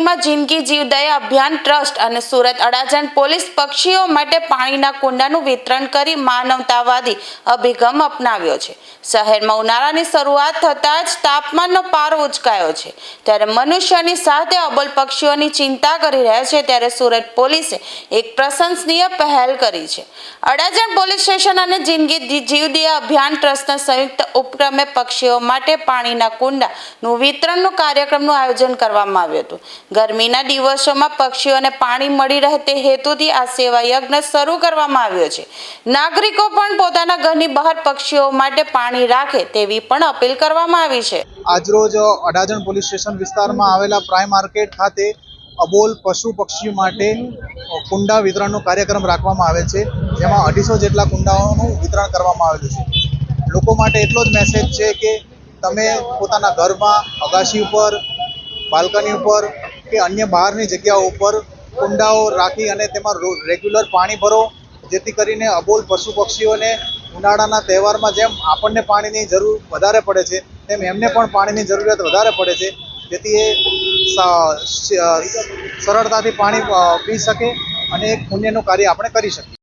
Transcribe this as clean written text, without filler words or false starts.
ગરમીમાં જિંદગી જીવદયા અભિયાન ટ્રસ્ટ અને સુરત અડાજણ પોલીસ પક્ષીઓ માટે પાણીના કુંડાનું વિતરણ કરી માનવતાવાદી અભિગમ અપનાવ્યો છે। શહેરમાં ઉનાળાની શરૂઆત થતાં જ તાપમાનનો પારો ઉંચકાયો છે, ત્યારે મનુષ્યની સાથે અબોલ પક્ષીઓની ચિંતા કરી રહ્યા છે। ત્યારે સુરત પોલીસે એક પ્રશંસનીય પહેલ કરી છે। અડાજણ પોલીસ સ્ટેશન અને જિંદગી જીવદયા અભિયાન ટ્રસ્ટના સંયુક્ત ઉપક્રમે પક્ષીઓ માટે પાણીના કુંડાનું વિતરણનું કાર્યક્રમનું આયોજન કરવામાં આવ્યું હતું। ગરમીના દિવસોમાં પક્ષીઓને પાણી મળી રહે તે હેતુથી આ સેવા યજ્ઞ શરૂ કરવામાં આવ્યો છે। નાગરિકો પણ પોતાના ઘરની બહાર પક્ષીઓ માટે પાણી રાખે તેવી પણ અપીલ કરવામાં આવી છે। આજરોજ અડાજણ પોલીસ સ્ટેશન વિસ્તારમાં આવેલા પ્રાઇમ માર્કેટ ખાતે અબોલ પશુ પક્ષીઓ માટે કુંડા વિતરણનો કાર્યક્રમ રાખવામાં આવે છે, જેમાં 250 જેટલા કુંડાઓનું વિતરણ કરવામાં આવેલું છે। લોકો માટે એટલો જ મેસેજ છે કે તમે પોતાના ઘરમાં અગાશી ઉપર, બાલ્કની ઉપર કે અન્ય બહારની જગ્યાઓ ઉપર કુંડાઓ રાખી અને તેમાં રેગ્યુલર પાણી ભરો, જેથી કરીને અબોલ પશુ પક્ષીઓને ઉનાળાના તહેવારમાં જેમ આપણને પાણીની જરૂર વધારે પડે છે તેમ એમને પણ પાણીની જરૂરિયાત વધારે પડે છે, જેથી એ સરળતાથી પાણી પી શકે અને એક પુણ્યનું કાર્ય આપણે કરી શકીએ।